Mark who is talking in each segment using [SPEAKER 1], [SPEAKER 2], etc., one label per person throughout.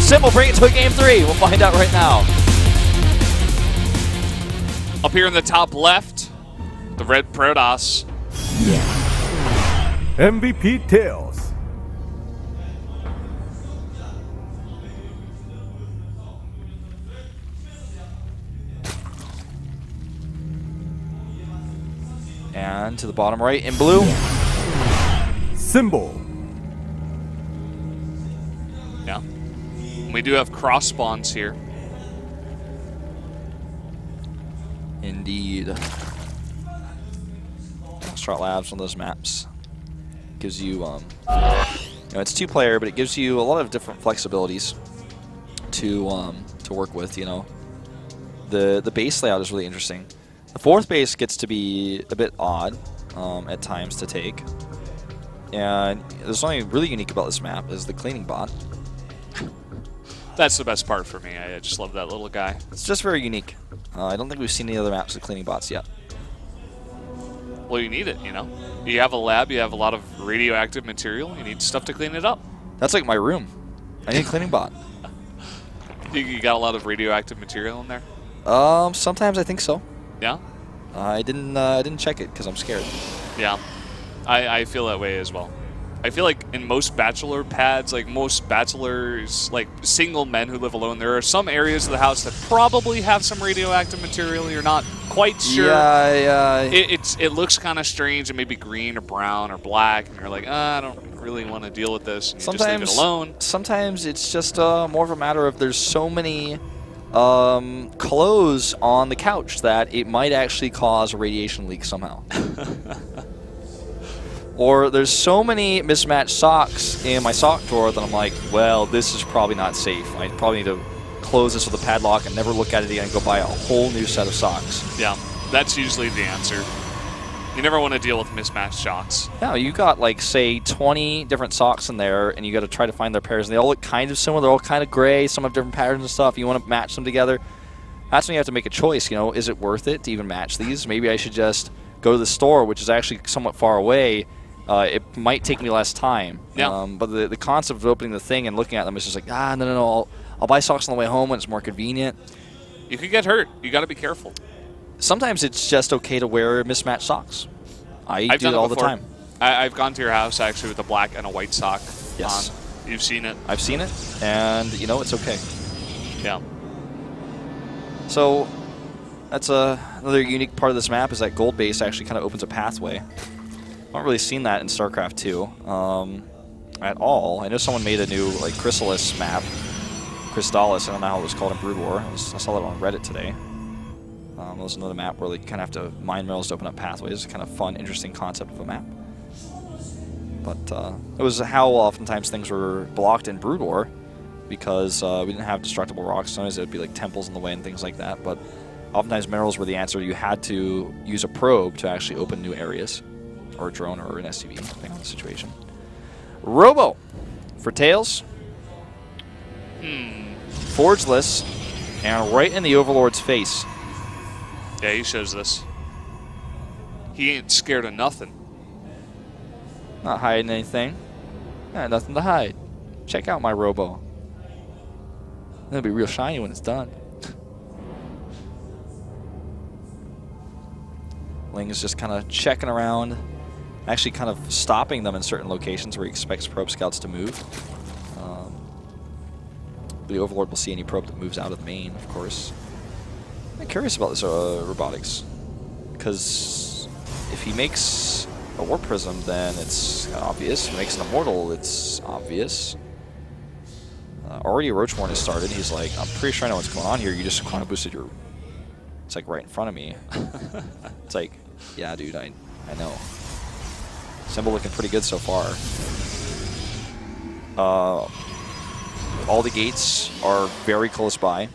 [SPEAKER 1] Sim will bring it to a game 3. We'll find out right now.
[SPEAKER 2] Up here in the top left, the red Protoss.
[SPEAKER 3] MVP Tails.
[SPEAKER 1] And to the bottom right in blue,
[SPEAKER 3] Symbol.
[SPEAKER 2] Yeah. We do have cross spawns here.
[SPEAKER 1] Indeed. Start Labs on those maps gives you, you know, it's 2-player, but it gives you a lot of different flexibilities to work with. You know, the base layout is really interesting. The 4th base gets to be a bit odd at times to take, and there's something really unique about this map is the cleaning bot.
[SPEAKER 2] That's the best part for me. I just love that little guy.
[SPEAKER 1] It's just very unique. I don't think we've seen any other maps with cleaning bots yet.
[SPEAKER 2] Well, you need it, you know. You have a lab, you have a lot of radioactive material, you need stuff to clean it up.
[SPEAKER 1] That's like my room. I need a cleaning bot.
[SPEAKER 2] You got a lot of radioactive material in there?
[SPEAKER 1] Sometimes I think so.
[SPEAKER 2] Yeah?
[SPEAKER 1] I didn't check it because I'm scared.
[SPEAKER 2] Yeah. I feel that way as well. I feel like in most bachelor pads, like most bachelors, like single men who live alone, there are some areas of the house that probably have some radioactive material. You're not quite sure.
[SPEAKER 1] Yeah.
[SPEAKER 2] It looks kind of strange and maybe green or brown or black, and you're like, I don't really want to deal with this. And you just leave it alone.
[SPEAKER 1] Sometimes it's just more of a matter of there's so many clothes on the couch that it might actually cause a radiation leak somehow. Or there's so many mismatched socks in my sock drawer that I'm like, well, this is probably not safe. I probably need to close this with a padlock and never look at it again and go buy a whole new set of socks.
[SPEAKER 2] Yeah, that's usually the answer. You never want to deal with mismatched socks.
[SPEAKER 1] Yeah, you got like, say, 20 different socks in there, and you got to try to find their pairs. And they all look kind of similar. They're all kind of gray. Some have different patterns and stuff. You want to match them together. That's when you have to make a choice. You know, is it worth it to even match these? Maybe I should just go to the store, which is actually somewhat far away. It might take me less time.
[SPEAKER 2] Yeah.
[SPEAKER 1] But the concept of opening the thing and looking at them is just like, no. I'll buy socks on the way home when it's more convenient.
[SPEAKER 2] You could get hurt. You got to be careful.
[SPEAKER 1] Sometimes it's just okay to wear mismatched socks. I've do it all the time.
[SPEAKER 2] I've gone to your house actually with a black and a white sock
[SPEAKER 1] Yes.
[SPEAKER 2] on. You've seen it.
[SPEAKER 1] I've seen it, and you know it's okay.
[SPEAKER 2] Yeah.
[SPEAKER 1] So that's another unique part of this map is that gold base actually kind of opens a pathway. I haven't really seen that in StarCraft II at all. I know someone made a new like Chrysalis map, Crystallis. I don't know how it was called in Brood War. I saw that on Reddit today. It was another map where you kind of have to mine minerals to open up pathways. It's kind of fun, interesting concept of a map. But it was how oftentimes things were blocked in Brood War because we didn't have destructible rocks. Sometimes it would be like temples in the way and things like that. But oftentimes minerals were the answer. You had to use a probe to actually open new areas, or a drone or an SCV, depending on the situation. Robo for Tails. Forgeless, and right in the Overlord's face.
[SPEAKER 2] Yeah, he shows this. He ain't scared of nothing.
[SPEAKER 1] Not hiding anything. Nothing to hide. Check out my Robo. It'll be real shiny when it's done. Ling is just kind of checking around, actually kind of stopping them in certain locations where he expects probe scouts to move. The Overlord will see any probe that moves out of the main, of course. I'm curious about this robotics, because if he makes a Warp Prism, then it's obvious. If he makes an Immortal, it's obvious. Already a Roachborn has started. He's like, I'm pretty sure I know what's going on here. You just kind of boosted your... It's like right in front of me. It's like, yeah, dude, I know. Symbol looking pretty good so far. All the gates are very close by.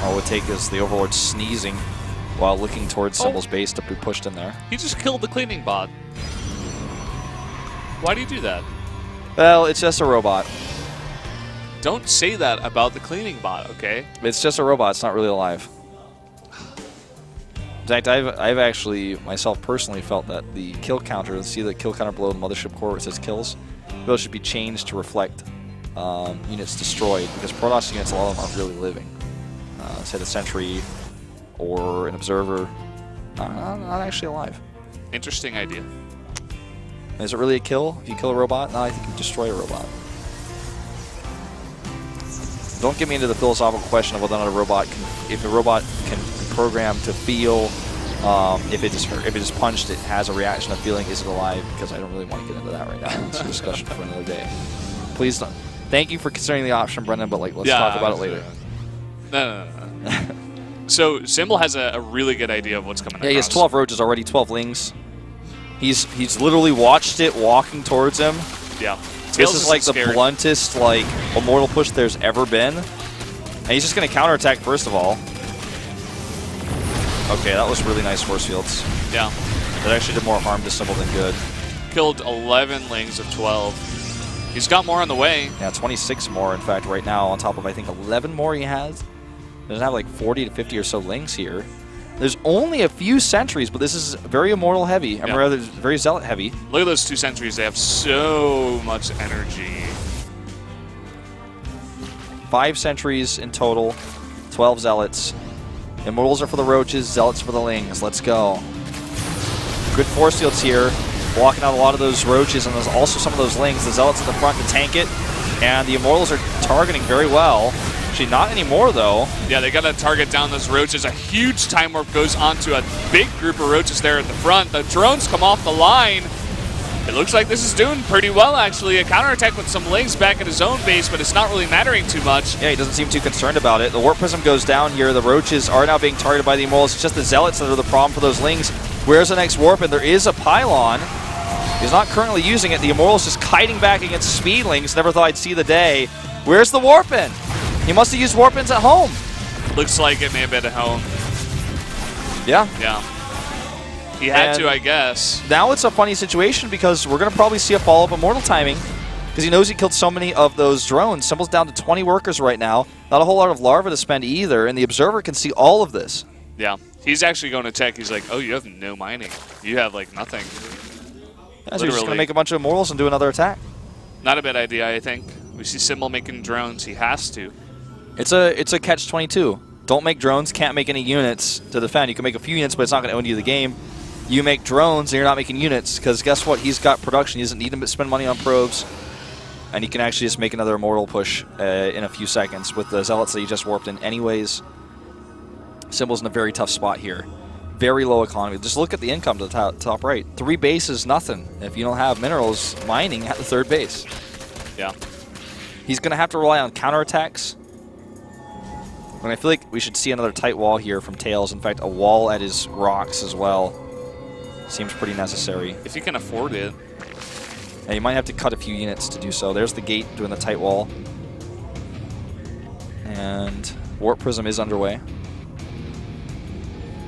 [SPEAKER 1] All it would take is the Overlord sneezing while looking towards Symbol's base to be pushed in there.
[SPEAKER 2] He just killed the cleaning bot. Why do you do that?
[SPEAKER 1] Well, it's just a robot.
[SPEAKER 2] Don't say that about the cleaning bot, okay?
[SPEAKER 1] It's just a robot. It's not really alive. In fact, I've actually, myself personally, felt that the kill counter, see the kill counter below the mothership core where it says kills, those should be changed to reflect units destroyed, because Protoss units, a lot of them aren't really living. Say the sentry or an observer, not actually alive.
[SPEAKER 2] Interesting idea.
[SPEAKER 1] Is it really a kill if you kill a robot? No, I think you destroy a robot. Don't get me into the philosophical question of whether or not a robot can, if a robot can be programmed to feel, if it is punched, it has a reaction of feeling, is it alive? Because I don't really want to get into that right now. It's a discussion for another day. Please don't. Thank you for considering the option, Brendan, but let's talk about it later.
[SPEAKER 2] No. So Symbol has a really good idea of what's coming.
[SPEAKER 1] Yeah, he has 12 roaches already, 12 lings. He's literally watched it walking towards him.
[SPEAKER 2] Yeah.
[SPEAKER 1] This is like the bluntest immortal push there's ever been. And he's just going to counterattack first of all. Okay, that was really nice force fields.
[SPEAKER 2] Yeah.
[SPEAKER 1] That actually did more harm to Symbol than good.
[SPEAKER 2] Killed 11 lings of 12. He's got more on the way.
[SPEAKER 1] Yeah, 26 more, in fact, right now, on top of, I think, 11 more he has. He doesn't have like 40 to 50 or so lings here. There's only a few sentries, but this is very immortal heavy. I mean, rather, very zealot heavy.
[SPEAKER 2] Look at those 2 sentries. They have so much energy.
[SPEAKER 1] 5 sentries in total, 12 zealots. Immortals are for the roaches, zealots for the lings. Let's go. Good force fields here, blocking out a lot of those roaches, and there's also some of those lings. The zealots in the front to tank it, and the immortals are targeting very well. Actually, not anymore, though.
[SPEAKER 2] Yeah, they got to target down those roaches. A huge time warp goes onto a big group of roaches there at the front. The drones come off the line. It looks like this is doing pretty well, actually. A counterattack with some lings back at his own base, but it's not really mattering too much.
[SPEAKER 1] Yeah, he doesn't seem too concerned about it. The warp prism goes down here. The roaches are now being targeted by the immortals. It's just the zealots that are the problem for those lings. Where's the next warp? And there is a pylon. He's not currently using it. The immortal's just kiting back against speedlings. Never thought I'd see the day. Where's the warp-in? He must have used warp-ins at home.
[SPEAKER 2] Looks like it may have been at home.
[SPEAKER 1] Yeah.
[SPEAKER 2] Yeah. He had to, I guess.
[SPEAKER 1] Now it's a funny situation because we're going to probably see a follow-up immortal timing because he knows he killed so many of those drones. Symbol's down to 20 workers right now. Not a whole lot of larvae to spend either, and the observer can see all of this.
[SPEAKER 2] Yeah. He's actually going to tech. He's like, oh, you have no mining. You have, like, nothing.
[SPEAKER 1] Yeah, so he's just going to make a bunch of immortals and do another attack.
[SPEAKER 2] Not a bad idea, I think. We see Symbol making drones. He has to.
[SPEAKER 1] It's a catch-22. Don't make drones, can't make any units to defend. You can make a few units, but it's not going to own you the game. You make drones, and you're not making units, because guess what? He's got production. He doesn't need to spend money on probes, and he can actually just make another immortal push in a few seconds with the zealots that he just warped in anyways. Symbol's in a very tough spot here. Very low economy. Just look at the income to the top right. 3 bases, nothing. If you don't have minerals mining at the 3rd base.
[SPEAKER 2] Yeah.
[SPEAKER 1] He's going to have to rely on counterattacks. And I feel like we should see another tight wall here from Tails. In fact, a wall at his rocks as well. Seems pretty necessary.
[SPEAKER 2] If you can afford it.
[SPEAKER 1] Yeah, you might have to cut a few units to do so. There's the gate doing the tight wall. And Warp Prism is underway.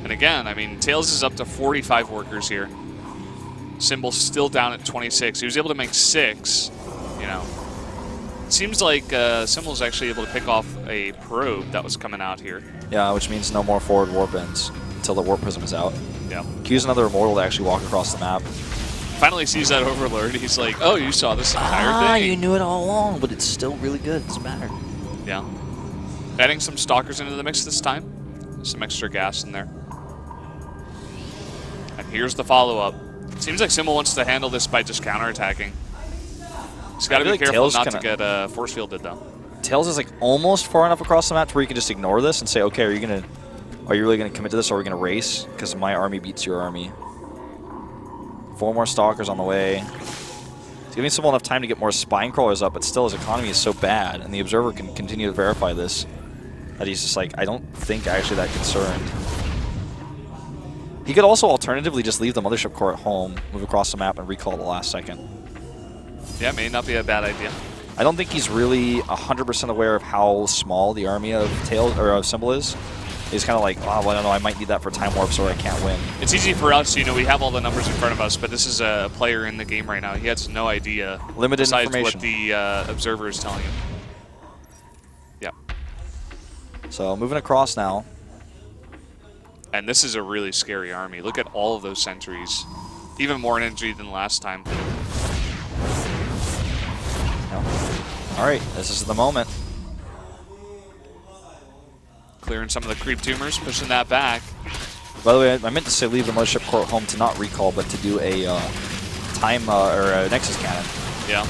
[SPEAKER 2] And again, I mean, Tails is up to 45 workers here. Symbol's still down at 26. He was able to make 6, you know. It seems like Symbol's actually able to pick off a probe that was coming out here. Yeah,
[SPEAKER 1] which means no more forward warp ins until the Warp Prism is out.
[SPEAKER 2] Yeah.
[SPEAKER 1] Use another Immortal to actually walk across the map.
[SPEAKER 2] Finally sees that Overlord. He's like, oh, you saw this entire thing.
[SPEAKER 1] You knew it all along, but it's still really good. It doesn't matter.
[SPEAKER 2] Yeah. Adding some Stalkers into the mix this time. Some extra gas in there. And here's the follow-up. Seems like Symbol wants to handle this by just counterattacking. He's got to be careful not to get force fielded, though.
[SPEAKER 1] Tails is like almost far enough across the map to where you can just ignore this and say, okay, are you really gonna commit to this, or are we gonna race? Because my army beats your army. 4 more Stalkers on the way. It's giving Symbol enough time to get more Spine Crawlers up, but still his economy is so bad, and the Observer can continue to verify this, that he's just like, I don't think actually that concerned. He could also alternatively just leave the Mothership Core at home, move across the map, and recall at the last second.
[SPEAKER 2] Yeah, may not be a bad idea.
[SPEAKER 1] I don't think he's really 100% aware of how small the army of Tails or of Symbol is. He's kind of like, oh, well, I don't know, I might need that for time warps or I can't win.
[SPEAKER 2] It's easy for us, you know, we have all the numbers in front of us, but this is a player in the game right now. He has no idea.
[SPEAKER 1] Limited
[SPEAKER 2] besides
[SPEAKER 1] information.
[SPEAKER 2] What the observer is telling him. Yeah.
[SPEAKER 1] So moving across now.
[SPEAKER 2] And this is a really scary army. Look at all of those sentries. Even more energy than last time.
[SPEAKER 1] All right, this is the moment.
[SPEAKER 2] Clearing some of the creep tumors, pushing that back.
[SPEAKER 1] By the way, I meant to say leave the Mothership Core at home to not recall, but to do a time or a Nexus Cannon.
[SPEAKER 2] Yeah.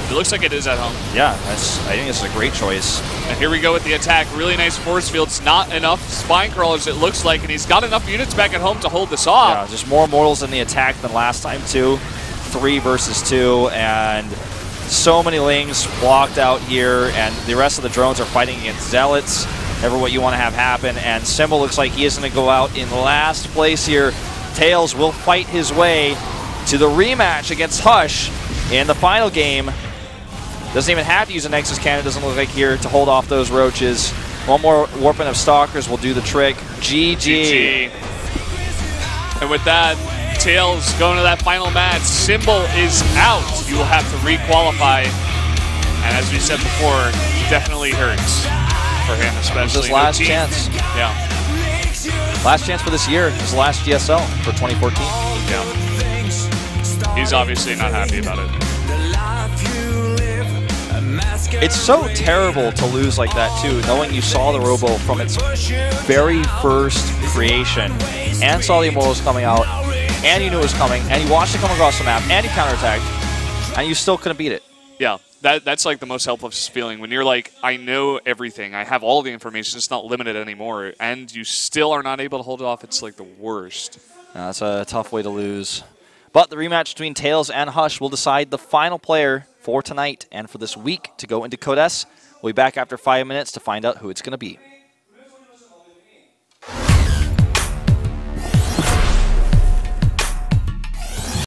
[SPEAKER 2] It looks like it is at home.
[SPEAKER 1] Yeah, I think this is a great choice.
[SPEAKER 2] And here we go with the attack. Really nice force fields. Not enough spine crawlers, it looks like, and he's got enough units back at home to hold this off.
[SPEAKER 1] Yeah, just more mortals in the attack than last time, too. 3 versus 2, and so many Lings blocked out here, and the rest of the drones are fighting against Zealots. Never what you want to have happen, and Symbol looks like he is going to go out in last place here. Tails will fight his way to the rematch against Hush in the final game. Doesn't even have to use a Nexus Cannon, doesn't look like here, to hold off those roaches. One more warping of Stalkers will do the trick. GG.
[SPEAKER 2] And with that, Tails going to that final match. Symbol is out. You will have to re-qualify. And as we said before, definitely hurts for him, especially.
[SPEAKER 1] His last chance.
[SPEAKER 2] Yeah.
[SPEAKER 1] Last chance for this year. His last GSL for 2014.
[SPEAKER 2] Yeah. He's obviously not happy about it.
[SPEAKER 1] It's so terrible to lose like that, too, knowing you saw the Robo from its very first creation and saw the Immortals coming out, and you knew it was coming, and you watched it come across the map, and you counterattacked, and you still couldn't beat it.
[SPEAKER 2] Yeah, that's like the most helpless feeling when you're like, I know everything, I have all the information, it's not limited anymore, and you still are not able to hold it off. It's like the worst.
[SPEAKER 1] That's a tough way to lose. But the rematch between Tails and Hush will decide the final player for tonight and for this week to go into Code S. We'll be back after 5 minutes to find out who it's going to be.